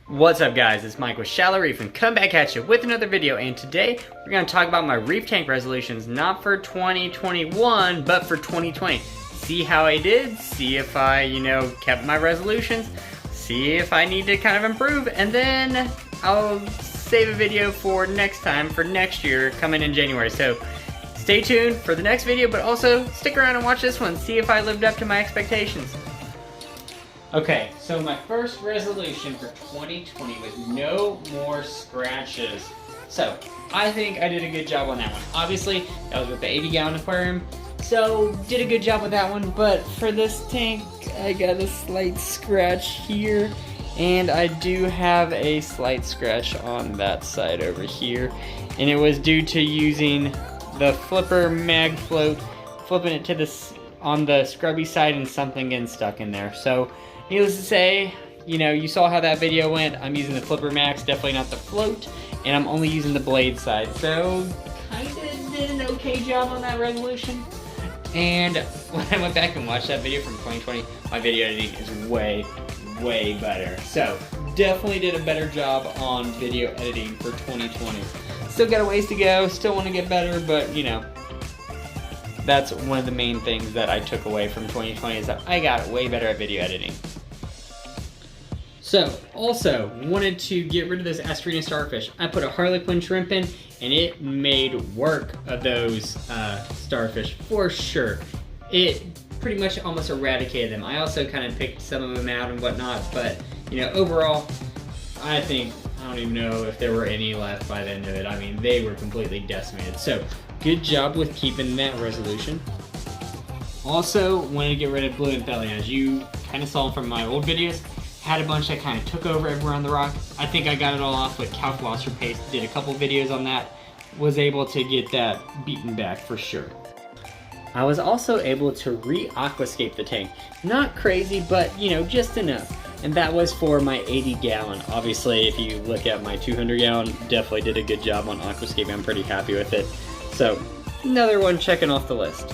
What's up guys, it's Mike with Shallow Reef and come back at you with another video, and today we're going to talk about my reef tank resolutions, not for 2021 but for 2020. See how I did, see if I, kept my resolutions, see if I need to kind of improve, and then I'll save a video for next time, for next year, coming in January. So stay tuned for the next video, but also stick around and watch this one, see if I lived up to my expectations. Okay, so my first resolution for 2020 was no more scratches. So, I think I did a good job on that one. Obviously, that was with the 80-gallon aquarium, so did a good job with that one, but for this tank, I got a slight scratch here, and I do have a slight scratch on that side over here, and it was due to using the flipper mag float, flipping it to on the scrubby side and something getting stuck in there. So, needless to say, you saw how that video went. I'm using the Flipper Max, definitely not the float, and I'm only using the blade side. So, kinda did an okay job on that resolution. And when I went back and watched that video from 2020, my video editing is way, way better. So, definitely did a better job on video editing for 2020. Still got a ways to go, still want to get better, but that's one of the main things that I took away from 2020 is that I got way better at video editing. So, also, wanted to get rid of those Astrina starfish. I put a Harlequin shrimp in, and it made work of those starfish, for sure. It pretty much almost eradicated them. I also kind of picked some of them out and whatnot, but, overall, I don't even know if there were any left by the end of it. I mean, they were completely decimated. So, good job with keeping that resolution. Also, wanted to get rid of blue and thellium. As you kind of saw from my old videos, had a bunch that kind of took over everywhere on the rock. I think I got it all off with Calculaster paste. Did a couple videos on that. Was able to get that beaten back for sure. I was also able to re-aquascape the tank. Not crazy, but just enough. And that was for my 80-gallon. Obviously, if you look at my 200-gallon, definitely did a good job on aquascaping. I'm pretty happy with it. So, another one checking off the list.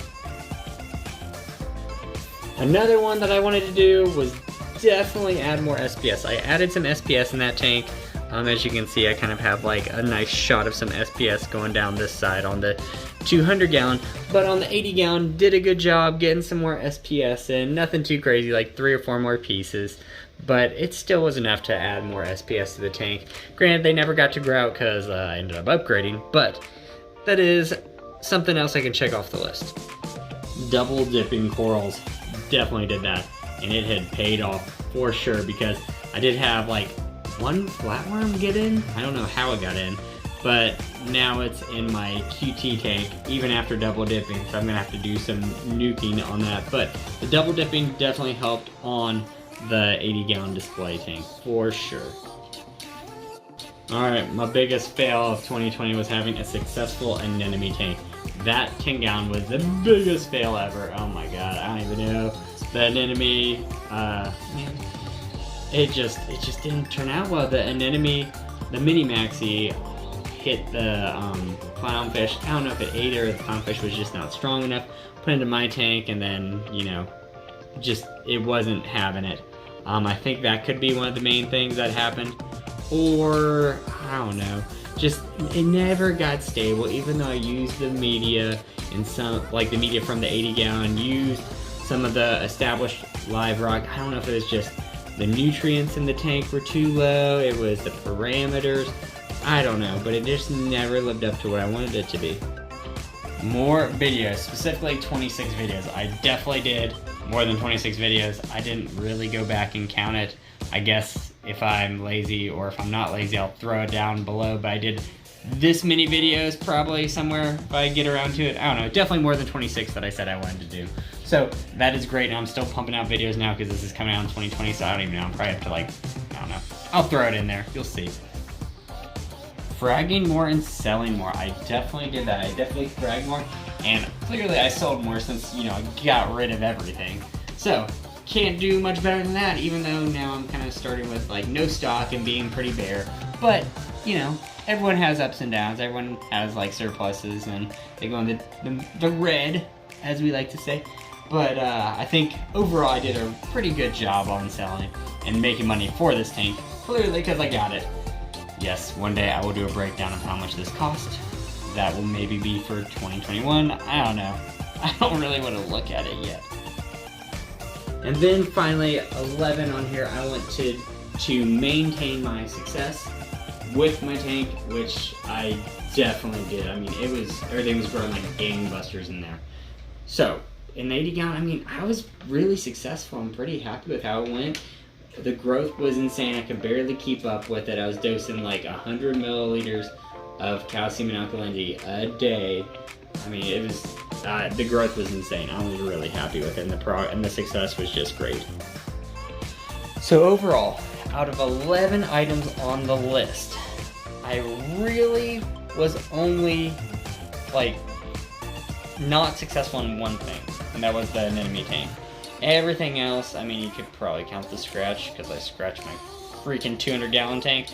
Another one that I wanted to do was definitely add more SPS. I added some SPS in that tank. As you can see, I kind of have like a nice shot of some SPS going down this side on the 200-gallon, but on the 80-gallon, did a good job getting some more SPS in. Nothing too crazy, like 3 or 4 more pieces, but it still was enough to add more SPS to the tank. Granted, they never got to grout because I ended up upgrading, but that is something else I can check off the list. Double dipping corals, definitely did that, and it had paid off for sure because I did have like one flatworm get in. I don't know how it got in, but now it's in my QT tank even after double dipping, so I'm gonna have to do some nuking on that. But the double dipping definitely helped on the 80-gallon display tank for sure. Alright, my biggest fail of 2020 was having a successful anemone tank. That 10-gallon was the biggest fail ever. Oh my god, I don't even know. The anemone, it just didn't turn out well. The anemone, the mini maxi hit the clownfish. I don't know if it ate or the clownfish was just not strong enough. Put it into my tank and then, it wasn't having it. I think that could be one of the main things that happened. Or, I don't know, it never got stable, even though I used the media and the media from the 80-gallon, used some of the established live rock. I don't know if it was just the nutrients in the tank were too low, it was the parameters, I don't know, but it just never lived up to what I wanted it to be. More videos, specifically 26 videos. I definitely did more than 26 videos. I didn't really go back and count it. I guess if I'm lazy or if I'm not lazy, I'll throw it down below, but I did this many videos probably somewhere if I get around to it. I don't know, definitely more than 26 that I said I wanted to do. So that is great, and I'm still pumping out videos now because this is coming out in 2020, so I don't even know. I'm probably up to I don't know. I'll throw it in there, you'll see. Fragging more and selling more. I definitely did that. I definitely fragged more, and clearly I sold more since, I got rid of everything. So, can't do much better than that, even though now I'm kind of starting with no stock and being pretty bare. But, everyone has ups and downs. Everyone has surpluses, and they go in the red, as we like to say. But I think overall I did a pretty good job on selling and making money for this tank. clearly because I got it. Yes, one day I will do a breakdown of how much this cost. That will maybe be for 2021. I don't know. I don't really want to look at it yet. And then finally, 11 on here, I want to maintain my success with my tank, which I definitely did. I mean, everything was growing like gangbusters in there. So, in 80 gallon, I mean, I was really successful. I'm pretty happy with how it went. The growth was insane. I could barely keep up with it. I was dosing like 100 milliliters of calcium and alkalinity a day. I mean, it was, the growth was insane. I was really happy with it, and the success was just great. So overall, out of 11 items on the list, I really was only, like, not successful in one thing, and that was the anemone tank. Everything else, I mean, you could probably count the scratch, because I scratched my freaking 200 gallon tank,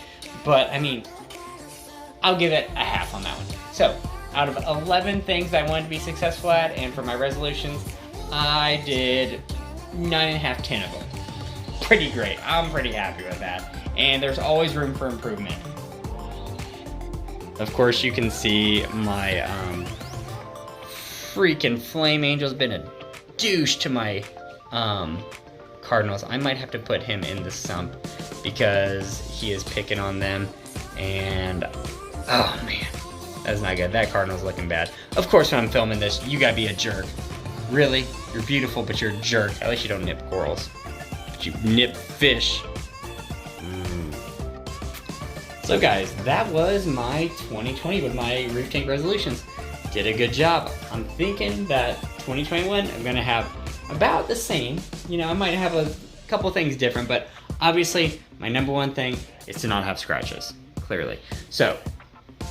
but I mean, I'll give it a half on that one. So, out of 11 things I wanted to be successful at, and for my resolutions, I did 9.5, 10 of them. Pretty great. I'm pretty happy with that. And there's always room for improvement. Of course, you can see my freaking flame angel's been a douche to my cardinals. I might have to put him in the sump because he is picking on them, and oh man, that's not good. That cardinal's looking bad. Of course, when I'm filming this, you gotta be a jerk. Really? You're beautiful, but you're a jerk. At least you don't nip corals, but you nip fish. So guys, that was my 2020 with my reef tank resolutions. Did a good job. I'm thinking that 2021, I'm gonna have about the same. You know, I might have a couple things different, but obviously my number one thing is to not have scratches, clearly. So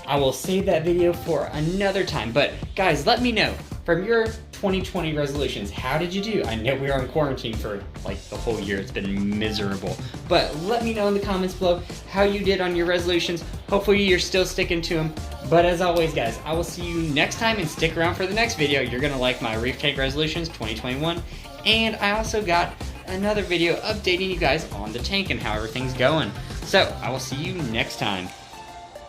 I will save that video for another time, but guys, let me know from your 2020 resolutions, how did you do? I know we were in quarantine for like the whole year. It's been miserable, but let me know in the comments below how you did on your resolutions. Hopefully you're still sticking to them. But as always, guys, I will see you next time, and stick around for the next video. You're gonna like my reef tank resolutions 2021, and I also got another video updating you guys on the tank and how everything's going. So I will see you next time.